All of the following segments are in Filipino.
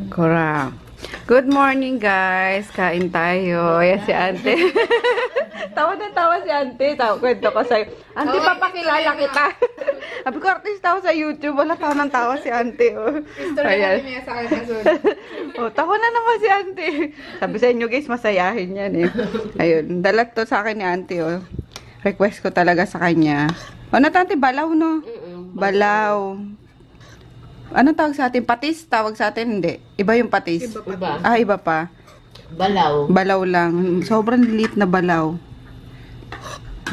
Correct. Good morning, guys. Kain tayo. Ayan si Ante. Tawa na tawa si Ante. Kwento ko sa'yo. Ante, papakilala kita. Sabi ko, artista ako sa YouTube. Wala tawa ng tawa si Ante. Oh. Ayan. Oh, tawa na naman si Ante. Sabi sa inyo, guys, masayahin yan eh. Ayun. Dalat to sa akin ni Ante. Oh. Request ko talaga sa kanya. O, natante, balaw, no? Balaw. Ano tawag sa atin? Patis? Tawag sa atin? Hindi. Iba yung patis. Iba. Ah, iba pa. Balaw. Balaw lang. Sobrang liit na balaw.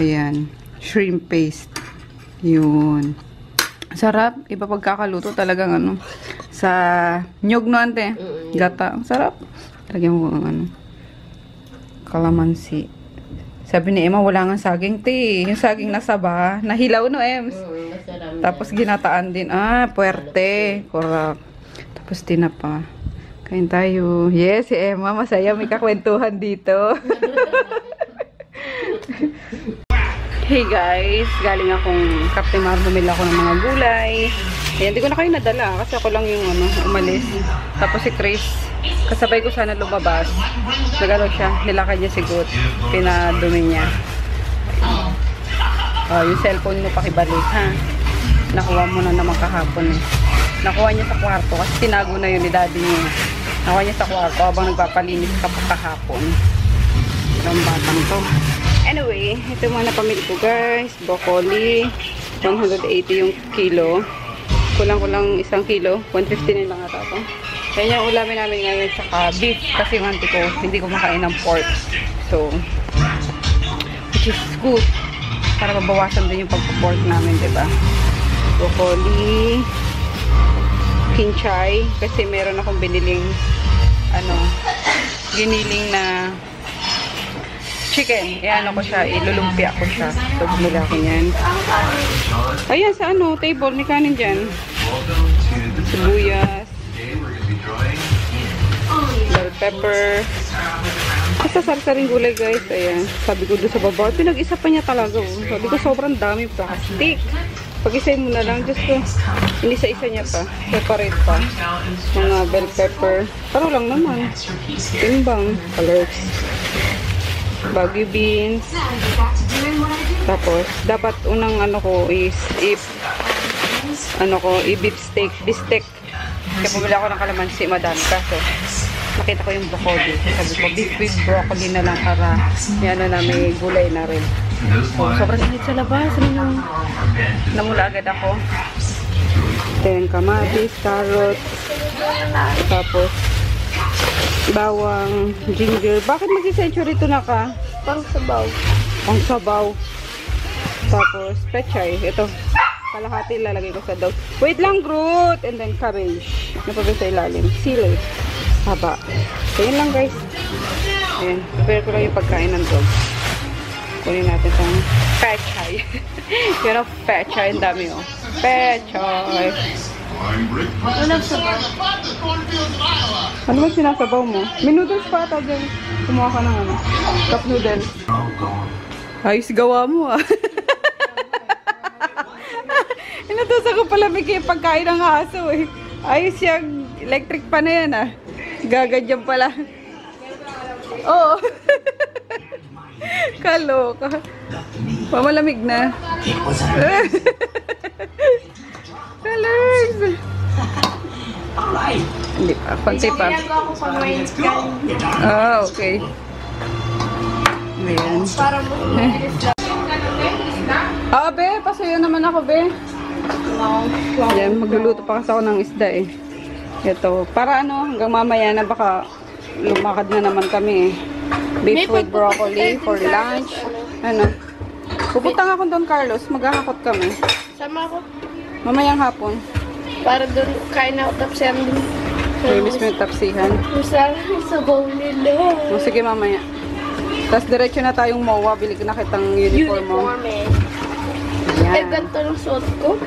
Ayan. Shrimp paste. Yun. Sarap. Iba pagkakaluto talagang ano. Sa nyug no, ante. Gata. Ang sarap. Lagyan mo ano. Kalamansi. Sabi ni Emma, wala nga saging tea. Yung saging nasa ba? Nahilaw no, Ems. Tapos ginataan din. Ah, puwerte. Correct. Tapos tinapa. Kain tayo. Yes, si Emma. Masaya. May kakwentuhan dito. Hey guys. Galing akong Captain Mar. Bumili ako ng mga gulay. Ayan, hindi ko na kayo nadala. Kasi ako lang yung umalis. Tapos si Chris. Kasabay ko sana lumabas. Nagano siya. Nilakad niya si Gut. Pinadumi niya. Oh, yung cellphone mo pakibalik, ha? Nakuha mo na naman kahapon eh. Nakuha niya sa kwarto kasi tinago na yun ni daddy niya. Nakuha niya sa kwarto habang nagpapalinis ka pa kahapon. Ang batang to. Anyway, ito yung mga napamili ko guys. Broccoli. 180 yung kilo. Kulang-kulang isang kilo. 159 lang ata ito. Kaya yung ulamin namin ngayon saka beef. Kasi yung auntie ko, hindi ko makain ng pork. So, which is good. Para mabawasan din yung pagpo-pork namin, diba? Broccoli, kinchay, kasi meron akong biniling giniling na chicken. Ano ko siya, ilulumpia ko siya. So, bumili ako niyan. Ayan, sa table, may kanin dyan. Sibuyas, bell pepper. Basta sarsaring gulay guys. Ayan. Sabi ko doon sa baba. Pinag-isa pa niya talaga. Oh. Sabi ko sobrang dami plastic. Pag-isayin mo na lang. Just ko. Inisa-isa niya pa. Separate pa. Mga bell pepper. Paro lang naman. Timbang. Colors. Baguio beans. Tapos, dapat unang ko is i-beef steak. Beef-steak. Kaya pumili ako ng kalamansi. Madami. Kaso, nakita ko yung broccoli. Sabi ko, beef with broccoli na lang para na may gulay na rin. So, sobrang init sa labas. Namula agad ako. Then, kamatis, carrot. Tapos, bawang, ginger. Bakit mag-century ito na ka? Pang sabaw. Pang sabaw. Tapos, pechay. Ito. Kalahati lalagay ko sa daw. Wait lang, Groot! And then, cabbage. Napagay sa ilalim. Sili. Haba. So, yun lang guys. Ayan. Prepare ko lang yung pagkain ng dog. Kunin natin sa pechay. Yun ang pechay. Ang dami oh. Pechay. Ano ba sinasabaw mo? May noodles pa ata dyan. Kumuha ka ng cup noodles. Ayos gawa mo ah. Inutusan ko pala may pagkain ng aso eh. Ayos yung electric pa na yan ah. Gagadyan pala. Oo. Kaloka. Pamalamig na. Colors. Hindi pa. Konti pa. Ah, okay. Ayan. Ah, be. Pasuyo naman ako, be. Ayan. Magluluto pa kasi ako ng isda eh. Ito. Para hanggang mamaya na baka lumakad na naman kami eh. Beef with broccoli for lunch. Pupunta nga ako doon, Carlos. Maghahakot kami. Sama ako. Mamayang hapon. Para doon kain ako tapsihan din. Miss mo yung tapsihan. Sa bowl nila. O, sige mamaya. Tapos diretso na tayong MOA. Bili ko na kitang uniform mo. eh. Ayan. Ganito ng suot ko.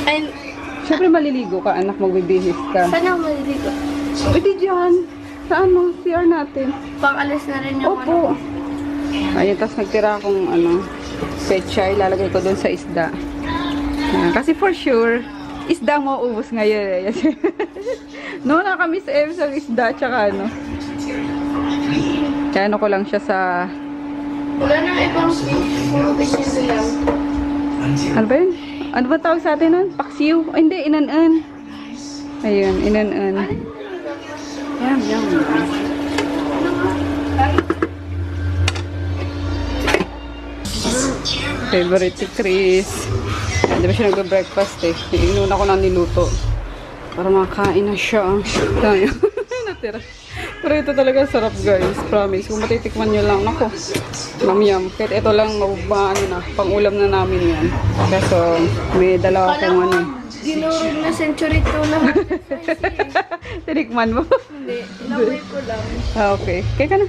Ay, Siyempre maliligo ka, anak. Magbibihis ka. saan ako maliligo? Pwede dyan. Saan mo? CR natin. Pang-alis na rin yung Opo. Ayun, tapos nagtira akong pechay. Lalagay ko doon sa isda. Ayan, kasi for sure, isda mo ubos ngayon eh. No, nakamiss Ems ang isda, tsaka ano. Kaya ano ko lang siya sa... Wala nang ibang fish. Puro ganyan lang. Ano ba yun? Ano ba tawag sa atin nun? Paksiw? Ay, hindi, inan-an. Ayun, inan-an. Yum, yum. Favorite si Chris. Hindi ba siya nagbe-breakfast eh. Inuna ko lang niluto. Para makain na siya. Tayo. Natira. Pero ito talaga sarap guys. Promise. Kung matitikman nyo lang. Ako. Yum. Kahit ito lang pang-ulam na namin yan. Kaso may dalawa akong ano. Dinurog na century 2 na. Tinikman mo? Hindi. Inaway ko lang. Ah, okay. Kaya ka na.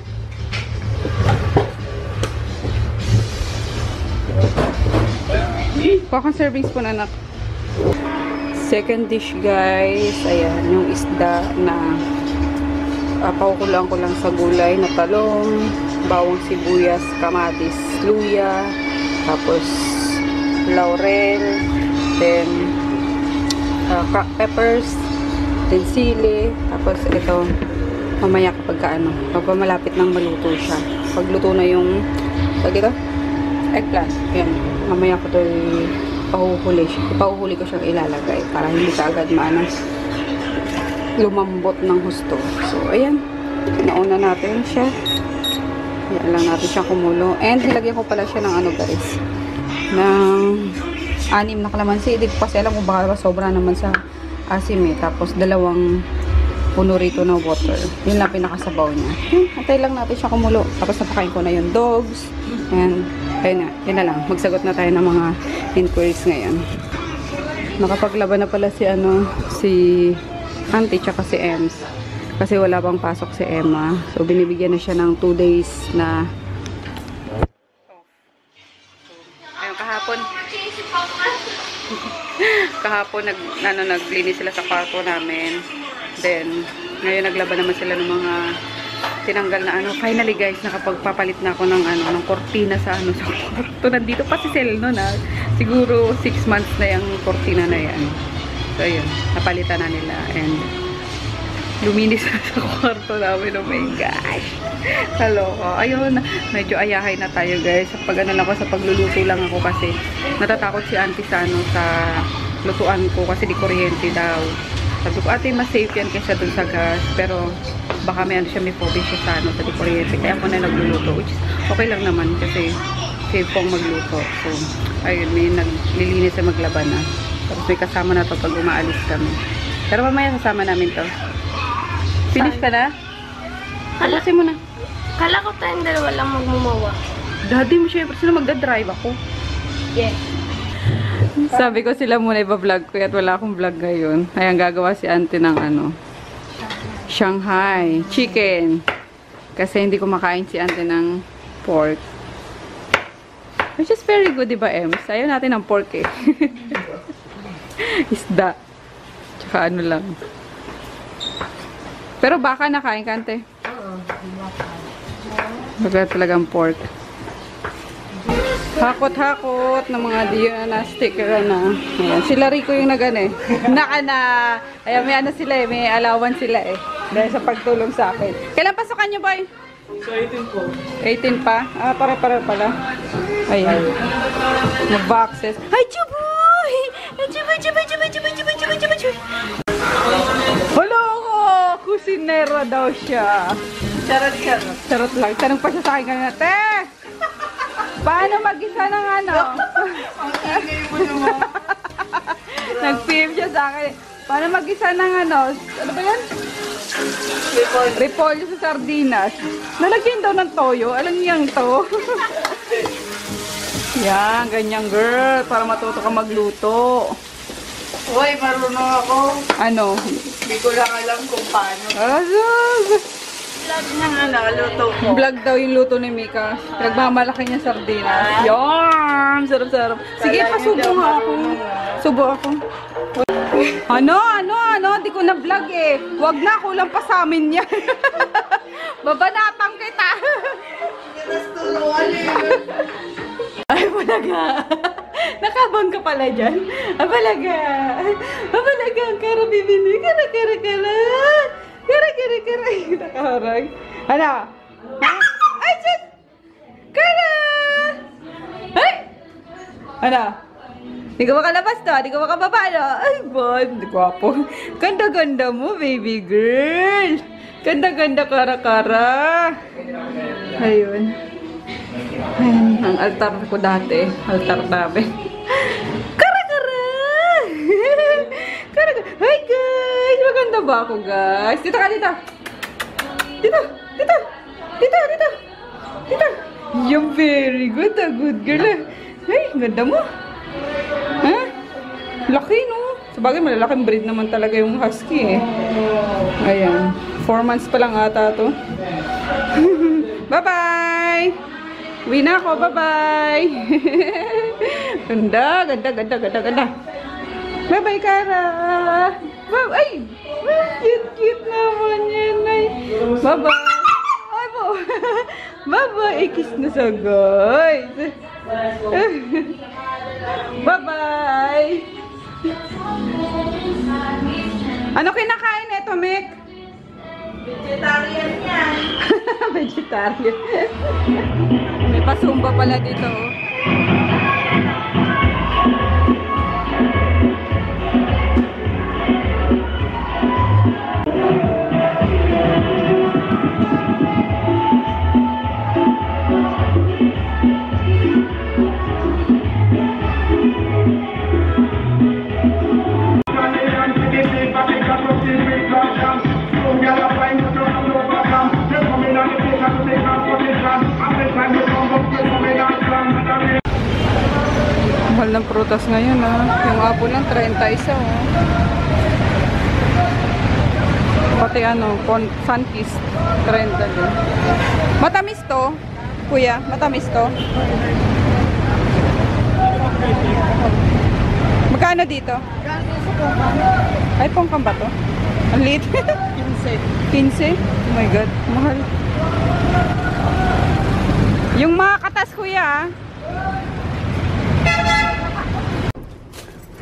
Kuha servings po na anak. Second dish guys. Ayan, yung isda na pakukulang ko lang sa gulay na talong, bawang sibuyas, kamatis, luya, tapos laurel, then peppers, then sili, tapos ito mamaya kapag kapag malapit nang maluto siya. Pag luto na yung eggplant, yan, mamaya ko ito ipahuhuli ko siyang ilalagay para hindi ka agad lumambot ng husto. So ayan, nauna natin siya. Yan lang natin siya kumulo, and nilagyan ko pala siya ng guys, ng 6 na kalamansi. Hindi ko kasi alam kung baka sobra naman sa asim eh. Tapos 2 puno rito na water. Yun lang pinakasabaw niya. Antay lang natin siya kumulo. Tapos napakain ko na yung dogs. And ayun na, yun na lang. Magsagot na tayo ng mga inquiries ngayon. Nakapaglaban na pala si Auntie tsaka si Ems. Kasi wala pang pasok si Emma. So binibigyan na siya ng 2 days na kahapon naglinis sila sa kwarto namin. Then ngayon naglaban naman sila ng mga tinanggal na finally guys, nakapagpapalit na ako ng ng kortina sa sa kwarto. Nandito pa si Sel no na siguro 6 months na yung kortina na yan. So ayun, napalitan na nila and luminis na sa kwarto namin. Oh my gosh, hello. Ayun, medyo ayahay na tayo guys. Pag sa pagluluto lang ako kasi natatakot si Auntie sa sa lutuan ko kasi di kuryente daw. Sabi ko, ate, mas safe yan kaysa dun sa gas. Pero baka may may phobia siya sa sa di kuryente. Kaya ako na nagluluto, which is okay lang naman kasi safe pong magluto. So ayun, may naglilinis na maglaban na. Tapos may kasama na to pag umaalis kami. Pero mamaya kasama namin to. Finish ka na? Tapusin mo na. Kala ko tayong dalawa lang magmumawa. Daddy mo syempre, sila magdadrive ako. Yes. Sabi ko sila muna iba-vlog ko at wala akong vlog ngayon. Ayan, gagawa si Auntie ng Shanghai chicken. Kasi hindi kumakain si Auntie ng pork. Which is very good, diba, Ems? Ayaw natin ng pork eh. Isda. Tsaka lang. Pero baka nakain ka, Ante? Oo, baka. Baka talagang pork. Hakot-hakot ng mga diyo na sticker na. Ayan. Sila Rico yung nagano eh. Ayan, may sila eh. May allowance sila eh. Dahil sa pagtulong sa akin. Kailan pasukan nyo, boy? So, 18 po. 18 pa? Ah, pare-pare pala. Ayan. Mag-boxes. Ay, chuboy! Chuboy! Hello ko! Kusinera daw siya. Charot lang. Tanong pa siya sa akin kanina. Te! Paano mag-isa ng Nag-PM siya sa akin. Paano mag-isa ng ano ba yan? Repolyo sa sardinas. Nalagyan daw ng toyo. Alam niyang to. Yan, ganyan girl. Para matuto ka magluto. Uy, marunong ako. Ano? Hindi ko lang alam kung paano. Vlog ng luto ko. Vlog daw yung luto ni Mika. Nagmamalaki niya sardinas. Yan! Sarap-sarap. Sige, pasubo nga ako. Subo ako. Ano? Di ko na vlog eh. Wag na, kulang pa sa amin yan. Babanatang kita. Ay, wala nga. Nakabang ka pala dyan. Abalaga. Abalaga. Kara bibili. Kara. Nakaharag. Ano? Ha? Ay, sus! Kara! Ay! Ano? Di ka makalabas to. Di ka makababa, no? Ay, bon. Gwapo. Ganda-ganda mo, baby girl. Ganda-ganda, Kara. Ayun. Ayun, ang altar ko dati. Altar namin. Kara! Kara! Hi, guys! Maganda ba ako, guys? Dito ka, dito. Dito. Yung very good. A good girl. Ay, ganda mo. Ha? Laki, no? Sabagay, malalaking breed naman talaga yung husky, eh. Ayan. 4 months pa lang ata to. Bye-bye! Uwi na ako. Bye-bye! Ganda. Bye-bye, Kara! Ay! Cute naman yan, ay. Bye-bye! Ay po! Bye-bye! Kiss na sa guys! Bye-bye! Ano kinakain ito, Mick? Vegetarian yan. Vegetarian. May pasumba pala dito, oh. Mahal ng prutas ngayon, ah. Yung apple lang 30 isa, oh. Pati ano, Sunkist 30 din. Matamis to, kuya, matamis to. Magkano dito? Ay, pongkam ba to? Ang liit. 15. Oh my god, mahal. Yung mga katas, kuya, ah.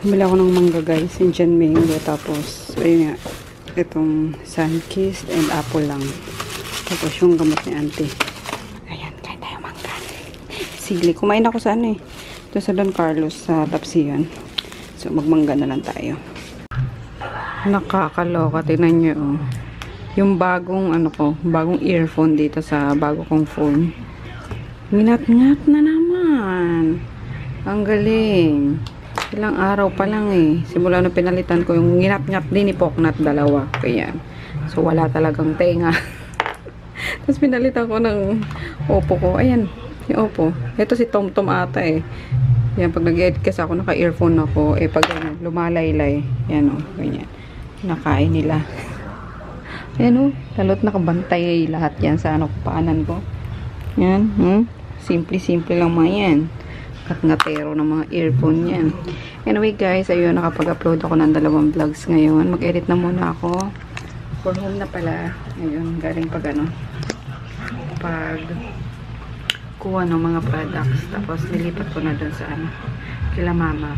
Bumili ako ng mangga, guys. Indian mango. Tapos, ayun nga. Itong Sunkist and apple lang. Tapos yung gamot ni auntie. Ayan, kain tayo mangga. Sigli. Kumain ako sa ano, eh. Ito sa Don Carlos sa Tapsiyan. So, magmangga na lang tayo. Nakakaloka. Tingnan nyo, oh. Yung bagong, ano ko, bagong earphone dito sa bago kong phone. Nginat-ngat na naman. Ang galing. Ilang araw pa lang, eh. Simula nung pinalitan ko yung nginat-ngat din ni Poknat, dalawa. Kaya, so wala talagang tenga. Tapos pinalitan ko ng Oppo ko. Ayan, yung Oppo. Ito si Tom ata, eh. Yan, pag nag-edit kasi ako, naka-earphone ako. Eh, pag ano, lumalaylay. Yan, oh. Ganyan. Nakain nila. Ayan, oh. Talot nakabantay lahat yan sa ano, paanan ko. Yan, simple-simple lang mga yan. Ngatero ng mga earphone yan. Anyway guys, ayun, nakapag-upload ako ng 2 vlogs ngayon. Mag-edit na muna ako. For home na pala. Ayun, galing pag ano, pag kuha ng mga products. Tapos nilipat ko na dun sa ano, kila mama.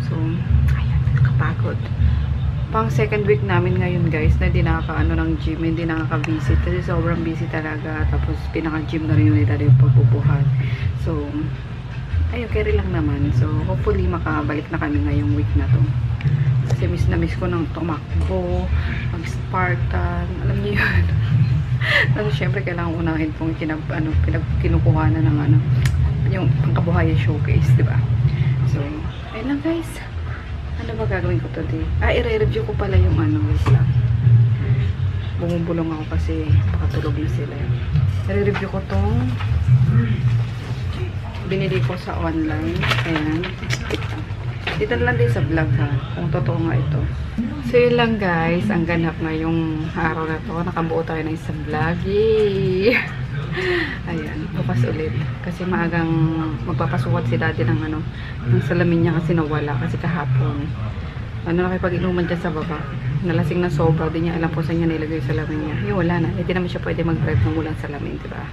So, ayun, nakapagod. Pang second week namin ngayon guys, na hindi nakaka-ano ng gym, hindi nakaka-visit. Kasi sobrang busy talaga. Tapos pinaka-gym na rin yung nila yung pagbubuhat. So, ay, okay rin lang naman. So, hopefully, makabalik na kami ngayong week na to. Kasi miss na miss ko ng tumakbo, mag-Spartan, alam niyo yun. Kasi syempre, kailangan unahin pong kinukuha na ng ano, yung pangkabuhayan showcase, diba? So, ayun lang guys. Ano ba gagawin ko today? I-review ko pala yung ano, wait lang. Bumubulong ako kasi pakatulog na sila. I-review ko tong binili ko sa online. Ayan. Dito lang din sa vlog, ha. Kung totoo nga ito. So, yun lang guys. Ang ganap ngayong araw na to. Nakabuo tayo ng isang vlog. Yay! Ayan. Bukas ulit. Kasi maagang magpapasukat si daddy ng ano, ng salamin niya kasi nawala. Kasi kahapon. Ano, nakipag-inuman dyan sa baba. Nalasing na sobra. Di niya alam po saan niya nilagay yung salamin niya. Yung wala na. Hindi naman siya pwede mag-drive ng walang salamin, diba?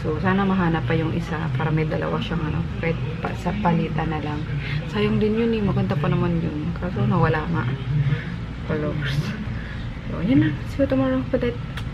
So, So, sana mahanap pa yung isa para may dalawa siyang ano, kahit sa palitan na lang. Sayang din yun eh, maganda pa naman yun. Kaso nawala nga. Followers. So, yun na. See you tomorrow. Good night.